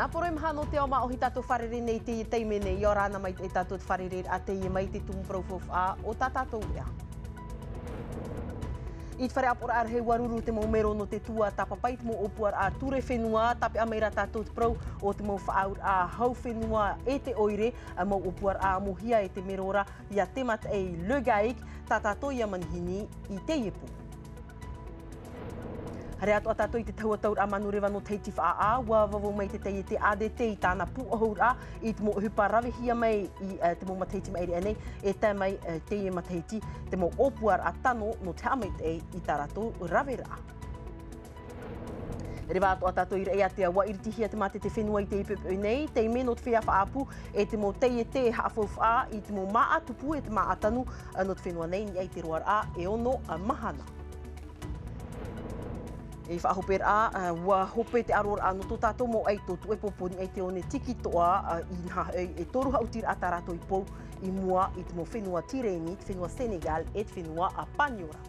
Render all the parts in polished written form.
Nā poroi mahana o te oma o hi tātou wharere nei te teime nei, i o rāna mai e tātou wharere a te mai te tumuprofo a o tā tātou ea. I te whare apora ar he waruru te maumero no te tua tapapai te mo opuar a ture whenua, tape a meira tātou te prau o te mau whaaur a hau whenua e te oire, a mau opuar a mohia e te merora i a temat e legaik, tā tātou i a manhini i te iepu. Hare atu a tātou i te taua taur a manu rewa no teiti wha ua wawo mai te tei te ADT i tāna puahour a i te mo hupa rawihia mai i te mo mateiti mai anei e tai mai te i mateiti te mo opuar a tano no te amait e i tā rātou rawera. Rewa atu a tātou i rei atea wa iritihia te mate te whenua i te ipepe nei, te ime no te whea whaapu e te mo tei te haafau wha i te mo maa tupu e te maa atanu no te whenua nei ni ei te roar a e ono a mahana. E whahoper a, wa hope te aror a no tō tātou mo ei tō tu e poponi ei te one tiki toa i nha e toru hautir a tā rātou i pou i mua i te mo whenua Tireni, te whenua Senegal e te whenua a Paniora.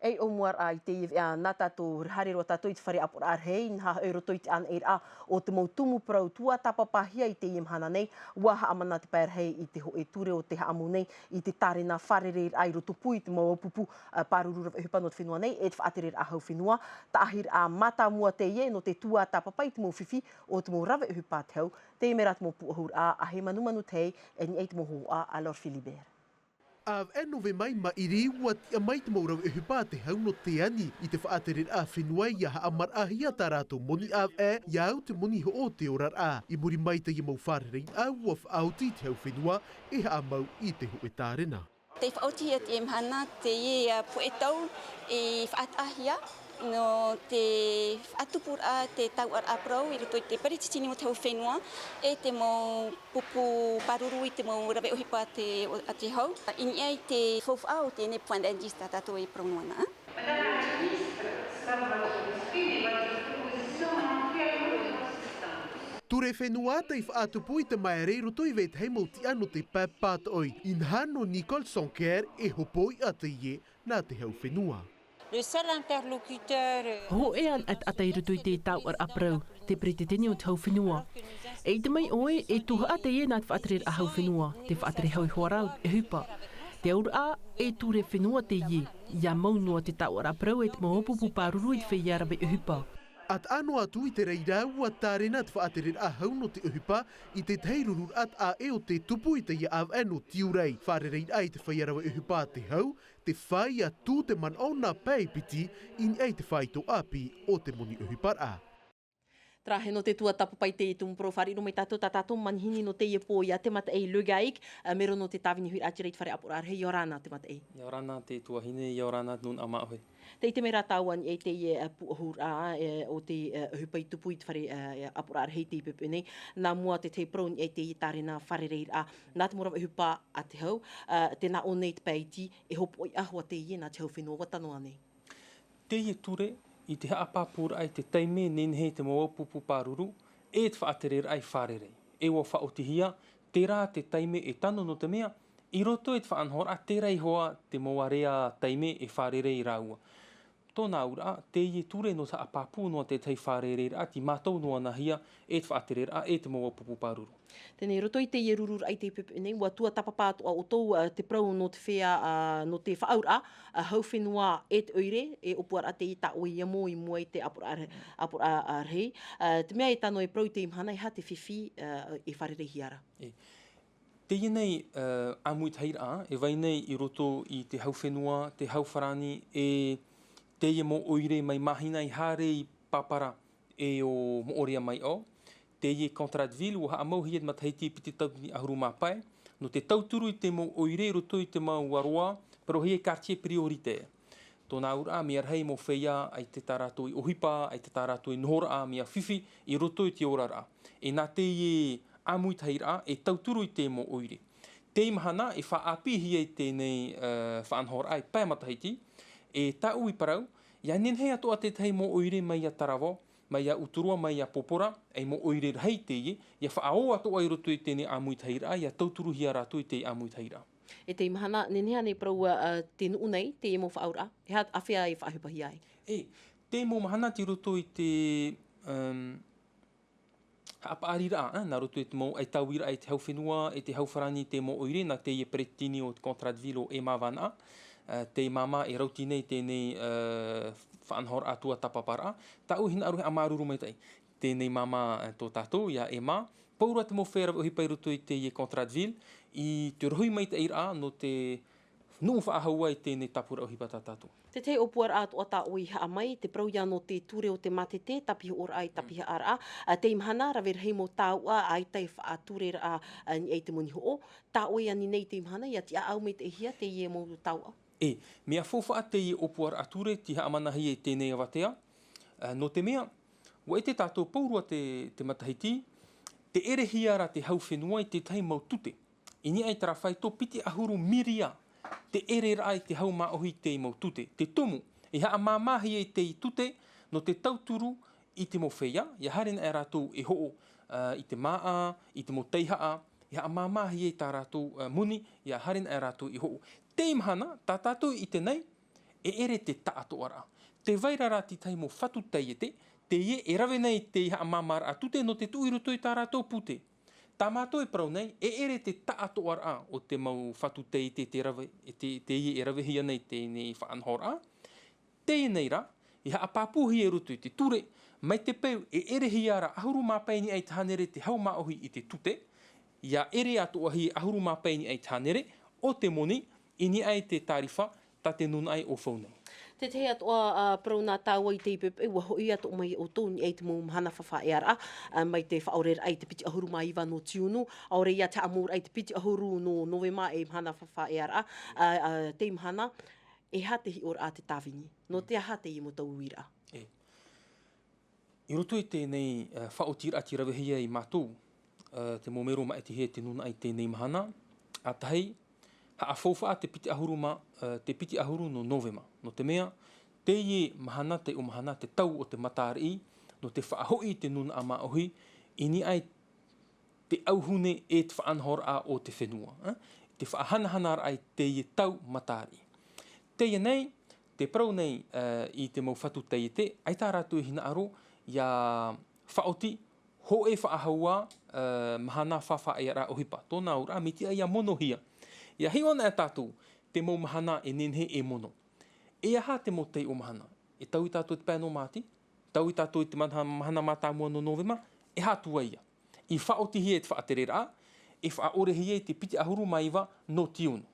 Ei o muar a i te iwi a nā tātou harero tātou i te whare apora ar hei, nha euro toi te ana e a o te mau tumu prau tua tapapahia i te imhana nei, waha amana te pair hei i te ho e ture o te haamu nei, i te tarena wharere ai roto pui, te mau pupu parurura hupa no te whenua nei, e te whaatere a hau whenua, tahir a mata mua te ie no te tua tapapai te mau whiwhi o te mau rawe hupa te hau, te imera te mau puahur a he manumanu tei, e ni ei te mau ho a Lord Philibert. Av eno ve mai ma iri ua tia mai te maurau e hupa te hau no te ani i te whaatere a whenua i aha amar ahia tā rātou moni av i au te moni ho o te orar a. I muri mai te i mau wharere au ua whaauti te hau whenua e ha amau i te ho e tārena. Te whaauti at i mahana te ie puetau i whaatahia no te atupur a te tau ar aprau i roto i te parititini mo te hau whenua e te mau pupu paruru i te mau rawe ohipa a te hau. Ini ai te whauwha o te ne point d'ingista tātou i pronuana. Ture whenua te i whaatupu i te maere roto i vet hei mauti ano te papat oi. Inhano Nicole Sonker e hopoi a te ie nā te hau whenua. Le seul interlocuteur... Ho ean at atai rutu i te tau ar aprau, te preteteni o te hau whenua. E te mai oe e tuha a te ie nā te whaatere a hau whenua, te whaatere hau i hoarau e hupa. Te aur a e ture whenua te ie, ia maunua te tau ar aprau e te mahopupu paruru i te whaiarawe e hupa. At ano atu i te reirau a tārena te whaatere a hau no te uhipa i te teirurur at a e o te tupu i te ia av eno tiurei. Wharerei ai te whaiarawa uhipa te hau, te whai a tū te man o nā pēpiti in ei te whaito api o te moni uhipar a. Trahe no te tua tapapai te tumu profari no mai tātou tātou manhini no te ie po i a te mata ei lugaik, mero no te tāwini hui atirei te whare apura ar hei i o rāna te mata ei. I o rāna te tuahine, i o rāna nun ama ohe. Te te mera tāuan e te ie puahur a o te hupai tupu i te whare apura ar hei te ipepe nei, nā mua te te praun e te i tārena wharereir a nā te morawa hupa a te hau, te nā o nei te peiti e hopo i ahua te ie nā te hau whenua watanoa nei. Te ie ture, i te haapapura ai te teime nenhe te moa pupu paruru, e te whaatere ai wharerei. E wa whaotihia, te rā te teime e tano no te mea, i roto e te whaanhora, te rei hoa te moa rea teime e wharerei rāua. Tōna ura, te ie ture no te hapapu noa te tei wharerei rā, ti mātou noa nahia e te whaatere rā, e te moa pupu paruru. Tēnei roto i te ie rurur ai te pepe nei, wa tua tapapātu o tau te prau no te whea, no te whaaur hau whenua e te oire, e opuar a te i ta oi amo i mua i te apura ar hei. Te mea e tano e prau te imhana i ha te whiwhi e wharere hiara. Te ie nei amui teira e vai nei i roto i te hau whenua, te hau wharani, e te ie mo oire mai mahina i hārei papara e o mo orea mai o. Te ie Contratville, ua haa mau hiet mataiti piti tautini ahuru mapai. No te tauturu i te mo oire roto i te mau aroa, pero hei quartier priorite. Tōna ura mi ar hei mo wheia ai te tārato i ohipa, ai te tārato i nohora mi a whiwhi i roto i te orara. E nā te ie amui teira e tauturu i te mo oire. Te imahana e whaapihi ai tēnei whaanhora ai pai mataiti, e tau i parau, ia nenhei atoa te tei mo oire mai a Tarawa, mai a uturua, mai a popora, ei mo oire hei te ie, ia whaao atoa i roto i tēnei amui teira, ia tauturu hia rato i te amui teira. E te mahana, nenea nei prau te nuu nei, te e mo whaaura, e hat awhia e whaahupahi ai. Te mo mahana ti roto i te haapaari raa, nā roto i te mo ai tauira ai te hauwhenua, e te hauwharani te mo oire, nā te e pretini o te Contratville o e mawanga, te mama e rauti nei tēnei whaanhor atua tapapara, ta uhina aruhe a maruru mai tai. Tēnei mama tō tātou, ia e mā, paura te mo whera o hipai roto i te e Contratville, i te rohui mai te ira no te nuu whaahaua i tēnei tapura o hipa tā tātou. Te te opuar atu o tā oi haa mai, te prau ia no te ture o te matete, tapiha ora ai, tapiha ara. Te imahana, rawe rei mo tāua, ai tai whaature ra ni ei te moni ho o. Tā oi ani nei te imahana, ia ti a au me te hia, te ie mo tāua. Mea fōwha te i opuar ature, ti haamanahi e tēnei awatea. No te mea, wa e te tātou paurua te matahiti, te erehia ra te hauwhenua i te tai mau tute. I ni ai tara whai tō piti ahuru miria, te ere rai te hau maohi te i mau tute. Te tomu, i haa māmahi e te i tute, no te tauturu i te mo whea, i harina e rātou e ho'o i te maa, i te mo teihaa, i haa māmahi e tā rātou muni, i harina e rātou i ho'o. Te imahana, tā tātou i te nei, e ere te taato ara. Te vaira rā ti tai mo whatu tei e te ie e rawe nei te i haa māmara a tute no te tuiroto i tā rātou pute. Tā mātou e parau nei, e ere te taato ara o te mau whatu tei te rawe, te ie e rawe hia nei te nei whaanhora. Te nei ra, i haa pāpuhi e rutu i te ture, mai te peu e ere hia ra ahuru māpaini ai te hanere te hau maohi i te tute, ia ere atu ahi ahuru māpaini ai te hanere, o te moni, ini ai te tarifa, ta te nuna ai o whaunei. Te te atua prau nā tāua i te ipepe, ua hoi atu mai o tōni ei te mō mahana whawha e ara, mai te whaorera ai te piti ahuru mai iwa no tiunu, aore ia te amur ai te piti ahuru no novema e mahana whawha e ara, te mahana, e ha te hi ora a te tāwini, no te aha te i mo tau uira. I roto i tēnei whaotira ati rawehia i mātou, te mō mero mai te he te nuna ai tēnei mahana, a tahi, haa fōwha te piti ahuru te piti ahuru no novema. No te mea, te ie mahana, te o mahana, te tau o te matari, no te whaahoi te nuna a maohi, ini ai te auhune e te whaanhor a o te whenua. Te whaahanahana ai te ie tau matari. Te ie nei, te parau nei i te mau whatu te ie te, ai tā rātou hina aro, ia whaoti, ho e whaahaua mahana whawha e ara o hipa. Tōna ura, miti ai a mono hia. Ia hi ona e tātou, te mau mahana e nenhe e mono. E aha te mo tei o mahana. E tau i tātou te pēno māti, tau i tātou te mahana mātā mua no novema, e hātua ia. I whaotihi e te whaatere rā, e whaorehi e te piti ahuru maiwa no tiunu.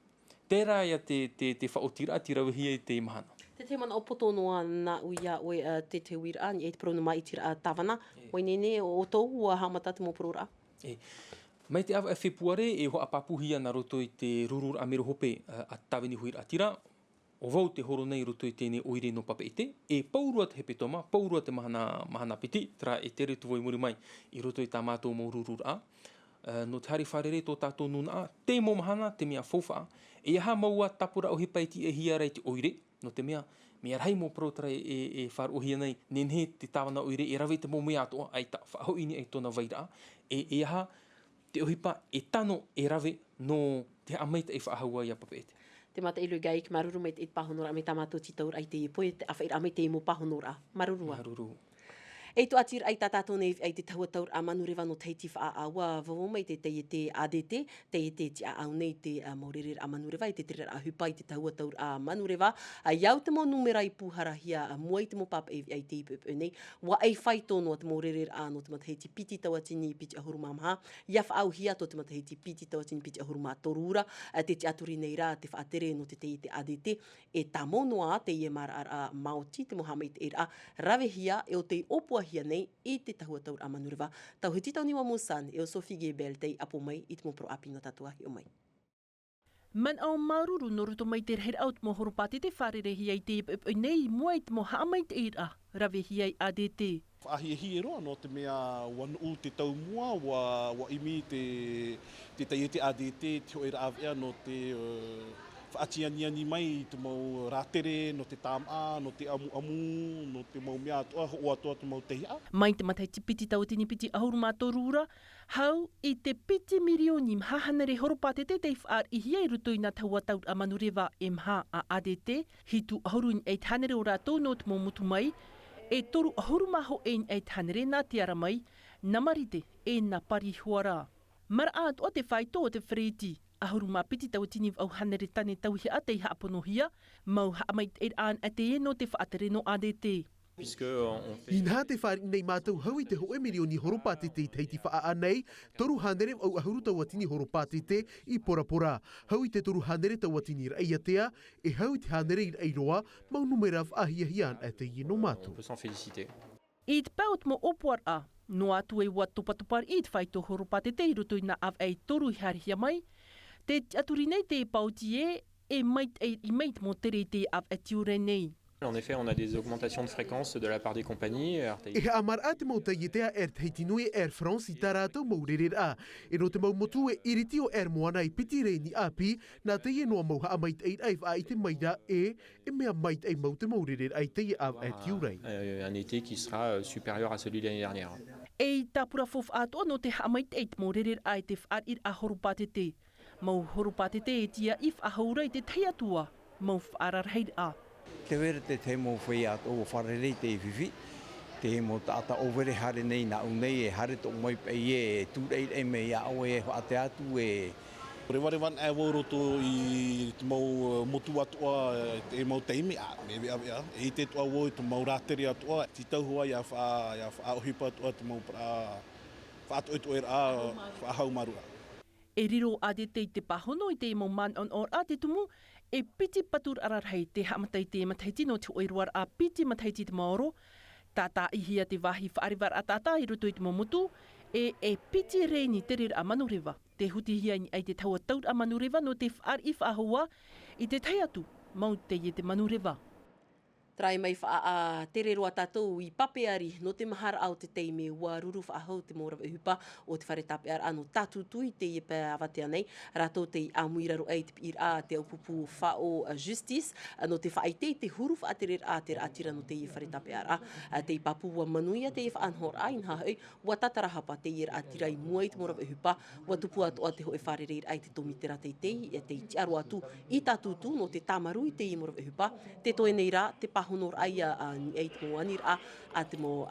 Tērā ia te whaotira ti rauhi e te mahana. Te mana o poto noa nā uia oe te uira, ni e te parau mai i tira tāwana, oi nene o tau ua haumata te mō parora. Mai te awa e whepuare e hoa papuhia na roto i te rurur a mero hope a tawini huira atira, o vau te horo nei roto i tēne oire no pape ite, e paurua te hepe toma, paurua te mahana piti, tera e tere tu voi muri mai i roto i tā mātou mō rurur a. No te hari wharere tō tātou nuna a, te mō mahana, te mea fōwha, e aha maua tapura o hipaiti e hia rei te oire, no te mea rei mō protara e wharohia nei, nenhe te tāwana oire, e rawe te mō mea atoa, ai ta whahoini ai tōna vaira, e aha, te ohipa e tano e rawe no te amaita e whaahaua ia papeete. Te mata ilu gai ki maruru mai te i pahonora me tā mātou titaur ai te i poe, te awhaira amai te i mō pahonora. Marurua. Maruru. Ei tu atira ai tātātou nei ai te tahua taur a manurewa no teiti wha a awa vau mai te te ADT, te te au nei te maurere a manurewa, i te tere a hupai te tahua taur a manurewa. Iau te mō numera i pūhara hia, mua i te mō papa ai te ipupu nei, wa ei whai tōno te maurere a no te mataheiti piti tawatini piti ahuru mamaha, ia wha au hia to te mataheiti piti tawatini piti ahuru mā torura, te aturi nei rā, te whaatere no te ADT, e tā monoa te ie mara a Maoti, te mohamai te ira, rawe hia e o te opua hia nei i te tahua taur a manurewa. Tau huti tau niwa mūsan e o Sophie Gebel te apo mai i te mōpro api no tatuahi o mai. Man au maruru no ruto mai te reher out mo horopati te wharerehi ai te nei mua i te mo haamai te ira, rawe hi ai ADT. Whaahi e roa no te mea wanu te tau mua, wa imi te ADT, te oira awea no te whaatianiani mai te mau rātere, no te tāmaa, no te amu, no te mau mea atua, ho atua te mau tehia. Mai te matai te piti tawatini piti ahuru mātoru ura, hau i te piti mirioni mahana re horopatete te whaar i hia i ruto i nā tauatau a manurewa mha a ADT, hitu ahuru in 800 o rātou no te momutu mai, e toru ahuru maho ein 800 nā te ara mai, namarite e nā pari huara. Mara atua te whaito o te whereti, ahuru mā piti tawatini au hanere tane tauhi a te haaponohia, mau haamait e an a te no te whaatere no ADT. I nā te whare nei mātou hau i te hoe mirioni horopātete i teiti wha anei, toru hanere au ahuru tawatini horopātete i porapora. Hau i te toru hanere tawatini rei atea, e hau i te hanere i rei roa, mau numera whaahiahian a te ino mātou. I te paut mo opuar a, no atu e wat tupatupar i te whaito horopātete i ruto i nā av ei toru i harihia mai, te aturi nei te pauti e mait i mait mo tere te av e tiure nei. En effet, on a des augmentations de fréquences de la part des compagnies. E amar a te mauta i tea Teiti Nui Air France i tarātou maurerer a. E no te mau motu e iriti o Air Moana i piti rei ni api, nā te e noa mauha a mait ei ai wha i te maira e mea mait ei mau te maurerer ai te i av e tiurei. Un été qui sera supérieur à celui de l'année dernière. E tāpura fof atoa no te hamait ei te maurerer ai te whaar ir a horopātete. Mau horopātete e tia if a haurei te teiatua, mau whaararheid a. Te wera te mo whai ato o wharerei te whiwhi, te mo tata overe hare nei na unei e hare to mai pei e tūrei e mei a o e whaate atu e. Rewarewan e woroto i te mau motu atua e mau teimi a, me wea wea. E te tua wo i te mau rātere atua, ti tauhua ia whaohipa atua te mau whaatoeto e rā whaahau marua. E riro ADT i te pahono i te mo man on or a te tumu, e piti patur ararhei te hamatai te mataiti no te oiruar a piti mataiti te maoro, tata i hia te wahi whaarivar a tata i ruto i te momutu, e piti reini te rira a manurewa, te huti hia ni ai te taua taut a manurewa no te whaar i whaahua i te taiatu, mau te i te manurewa. Trai mai wha a tere roa tātou i papeari no te mahara au te teime ua ruru whaahau te mōrawa uhupa o te whare tapear ano tātutui te i pē awatea nei. Rātou te amuiraro ei te pir a te aupupu whao justice no te whaite te huru whaaterer a te atira no te i whare tapear a. Te i papu ua manuia te i whaanhor a in hahau ua tatarahapa te i atira i mua i te mōrawa uhupa ua tupu atoa te hoe whare reir ai te tomitera te i te i tiaru atu i tātutu no te tamaru i te i mōrawa uhupa. Te toe nei rā te honor ai ni ei te moanir a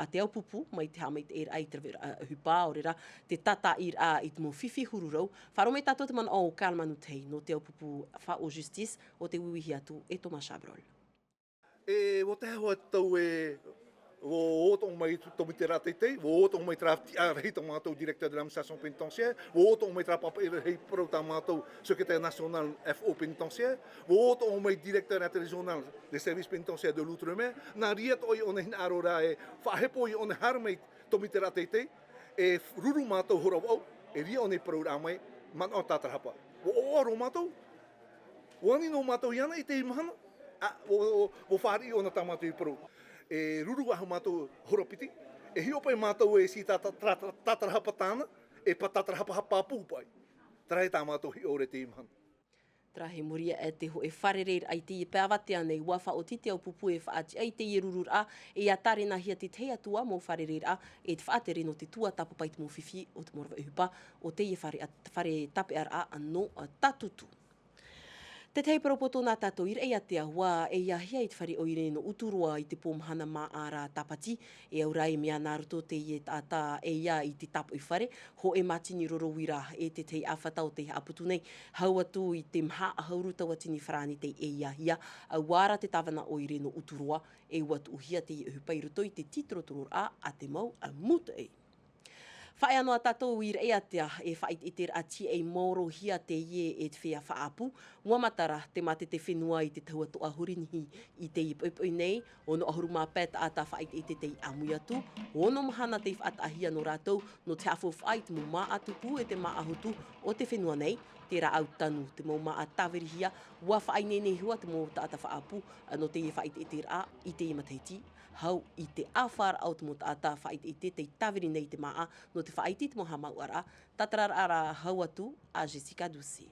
te aupupu, mai te hamai te ai te hupa o rera, te tata ir a i te mo whiwhi hururau. Wharo me tātou te man o Kalmanu Tei no te aupupu whao justice o te uihi atu e Thomas Chabrol. E o te hoa tau e o otong mai tomitera teitei, o otong mai tra rei tō mātou directeur de l'administration pénitentiaire, o otong mai tra papa rei pro tā mātou secrétaire national FO pénitentiaire, o otong mai directeur régional des services pénitentiaires de l'Outre-mer, nā ria toi o ne hina arora e whahepo i o ne harmei tomitera teitei, e ruru mātou hora wau, e ria o ne pro rā mai, man o tātarahapa. O aro mātou, o ani no mātou iana i te imahana, o whari o na tā mātou i pro. E ruru ahu mātou horopiti, e hiopai mātou e si tātarahapa tāna, e pa tātarahapa hapāpū pai. Trahe tā mātou hi ore te imahana. Trahe moria e te ho e wharereir ai te i pēawatea nei wafa o tite au pupu e whaati ai te i rurur a, e atare na hia te te atua mō wharereir a, e te whaatere no te tua tapapai te mō whiwhi o te mōrawa uhupa, o te i whare tapear a no tatutu. Te teiparopoto nā tātou i rei atea wā e iahia i te whare oire no uturua i te pōmhana mā āra tapati, e au rai mea nāruto te i tātā e ia i te tapu i whare, ho e matini rorowira e te tei awhatau te aputu nei, hau atu i te mha hauru tawatini wharani te e iahia, au wāra te tawana oire no uturua, e watu uhia te i uhupai roto i te titro turur a te mau a muta e. Whae anoa tātou i rei atea e whait i te ati e moro hia te ie e te whea whaapu. Mua matara te mate te whenua i te taua toa hurinihi i te i poipoi nei, ono ahuru mā pēta ata whait i te amui atu, ono mahana te whaatahia no rātou no te hafo whait mo mā atupu e te mā ahutu o te whenua nei, te rā au tanu, te mau mā atawerihia, ua whaai nei hua te mō tāta whaapu, no te i whait i te rā i te i mataiti. Hau i te awhara au te mo tāta whait i te taweri nei te maa no te whaiti te moha mau ara, tatarar ara hau atu a Jessica Dusi.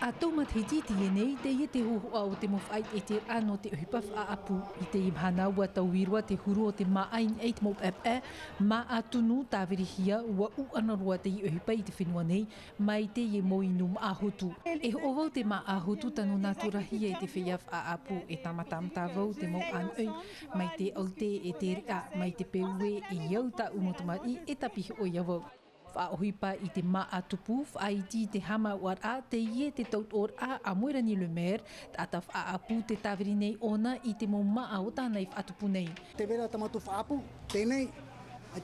A tau mathiti nei te ia te hohoa o te mowhai e te ano te uhipa whaapu i te imhana ua tau wirua te huru o te maain e te mowhai ma a tunu tāwerihia ua uanarua te i uhipa i te whenua nei mai te i mo inu maa hotu. E ho ovau te maa hotu tanu nāturahi e te whia whaapu e tamatam tāwau te mo anui mai te aute e te ria mai te peue e iau ta umotamari e tapihi o iawau. Whaohipa i te maa tupu, whaiti te hama war a te ie te taut or a moerani le mer, tata whaapu te tāweri nei ona i te mo maa o tānei whaatupu nei. Te vera tamatu whaapu, tēnei,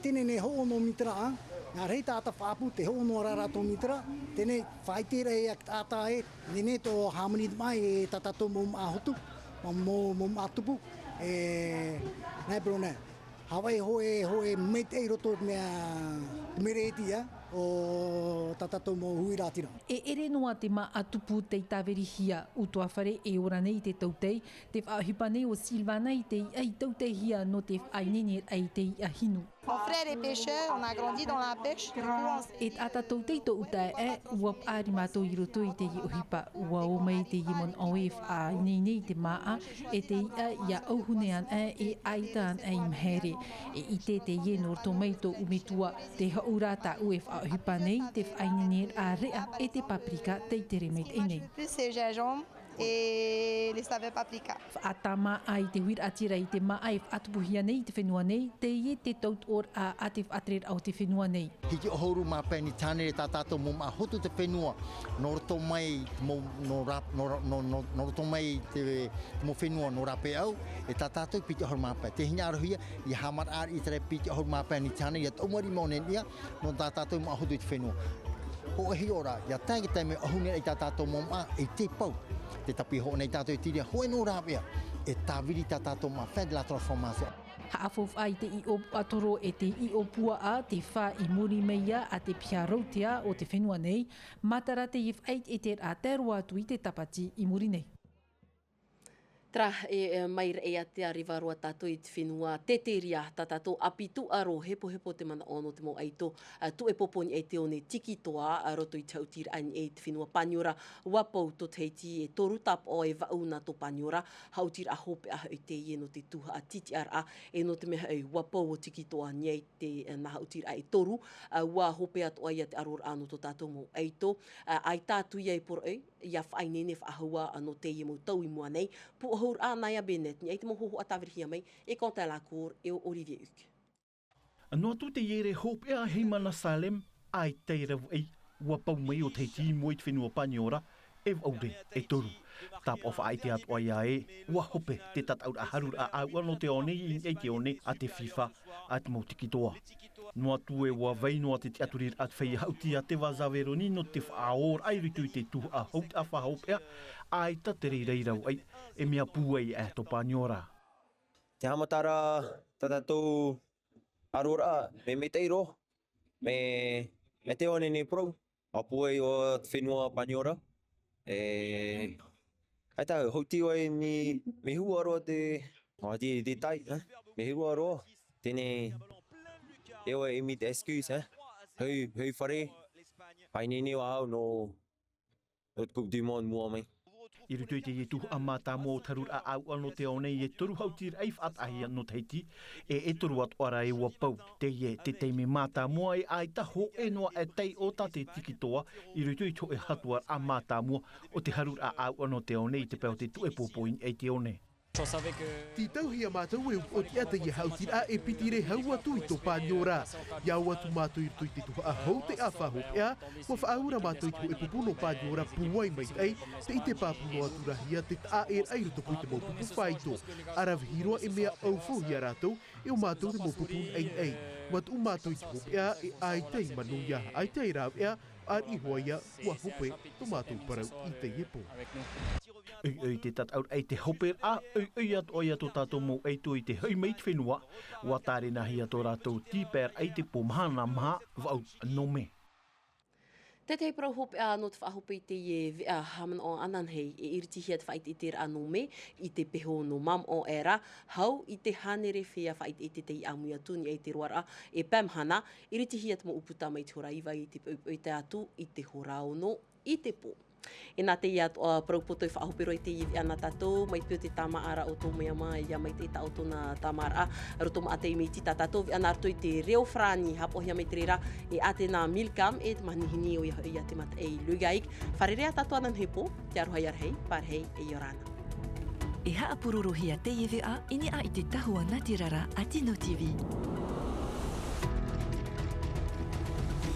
tēnei nei ho ono mitra a, ngā rei tāta whaapu te ho ono rarato mitra, tēnei whaitera e ak tāta e, nene tō harmony mai e tatato mo maa hotu, mo maa tupu, nei bro nei. Hawai hoe mate e roto mea meretia o tatato mo huiratira. E ere noa te maa tupu te tāwerihia utoa whare e ora nei te tautei, te whaohipa nei o Silvana i te ai tautei hia no te whainene ai te ahinu. Mon frère est pêcheur, on a grandi dans la pêche. E ata tautei to uta e ua ari mātou i roto i te i uhipa. Ua o mai te i mon oe whainene te maa e te ia auhunean e aitaan e imhere. E i te ie nor tō mai tō umetua te haurata ue whaohipa nei te whainene a rea e te paprika te tere meit e nei. Plus c'est gingembre et les saveurs paprika. Whaatama ai te huir atira i te maa e whaatupuhia nei te whenua nei, te ie te taut or a te whaatrer au te whenua nei. Hiki o horu mā pēni tāne e tātātou mō mā hotu te whenua, no roto mai te mō whenua no rape au, e tātātou piti o horu mā pē. Te hina arohia, i hamar ar i tere piti o horu mā pēni tāne, i ataumari mō nenia, no tātātou mā hotu i te whenua. Ho e hi ora, ia tāngi taime ahune i tātātou mō mā e te pau. Te tapi ho nei tātou i tiria, hoe no rāpea, e tāwiri tātou mā whai de la transformation. Haafof ai te i o atoro e te i o pua a te wha i muri meia a te pia rautia o te whenua nei, matara te i whait e te a teru atu i te tapati i muri nei. Tra e maira e a te ariwaroa tātou i te whenua te ria tātou apitu aro hepo te mana ono te mo aito tu e poponi e te one tiki toa roto i tautira ani e te whenua paniora wapau to teiti e toru tap o e vauna to paniora hautira a hope a i te ie no te tuha a titi ara e no te meha e wapau o tiki toa ni e te na hautira e toru wa hope atu ai a te arora ano to tātou mo aito ai tātu ia e poro e ia whainene whaahua no te ie mo tau i mua nei pu hor anai a benet ni ai te mo hoho atawirihia mai e konta la kor e o Olivier Uke. Anō tu te iere hope a heimana Salem ai te revu ei ua pau mai o te ti mo i te whenua paniora e vaure e toru. Tap of ai te atu ai ae ua hope te tatau a harura a no te one i ei te one a te FIFA a te mautiki toa. Noa tu e ua veinoa te aturir at whai hauti a te wazawero ni no te whaor ai ritu i te tuha a haut a whahopea ai ta te reirau ai e mea puai e to paniora. Te hamatara tatatou arora me teiro me te one ni pro a puai o te whenua paniora ai tā hauti oi ni me hua roa te tai me hua roa tēnei e oi imi te excuse hui whare painene wa au no Coupe du Monde mua mai. I rutu i te i tuhu a mata mō tarur a au ano te one i e toru hautir eif at ahia no teiti e toru at ora e wapau te ie te teime mata mua e ai taho e noa e tei o ta te tikitoa i rutu i to e hatuar a mata mua o te harur a au ano te one i te peo te tu e popoin e te one. Ti tauhia mātou e o te ata i hautir a e pitire hau atu i tō pāniora. Iau atu mātou i rutu i te tuha a hau te a whahopea, wa whaaura mātou i tō e pupuno pāniora puai mai ei, te i te pāpuno atu rahia te ta e ai rutu pui te maupupu whaito. Arawhiroa e mea au whauhia rātou e o mātou te maupupun ei. Watu mātou i te hopea e ai tei manuia, ai tei rāwea, ar i hoia ua hope tō mātou parau i te iepo. Ei te tatau ei te hoper a ei at oia to tato mo ei to i te hei meit whenua wa tare na hia to rato tiper ei te po mahana maha vau nome. Te te prau hope a no te whahope i te ie haman o anan hei e iriti hia te whait i te anome i te peho no mam o era hau i te hanere whea whait i te te i amuia tuni e te roara e pamhana iriti hia te mo uputa mai te hora iwa i te atu i te hora ono i te po. E nā te ia toa praupoto I whaahopero I te iwi ana tātou, mai pio te tama ara o tō mea mai, ia mai te tau tōna tama ara, roto ma ate I mei tita tātou, vi ana arto I te reo frani, hapo hia mei te rera, e ate nā milkam, e te manihini o ia te mata e lugaik, wharerea tātou anan hepo, te arohai arhei, parhei e Yorana. E haapurorohia te iwi a, ini a I te tahua Ngāti Rara a Tino TV.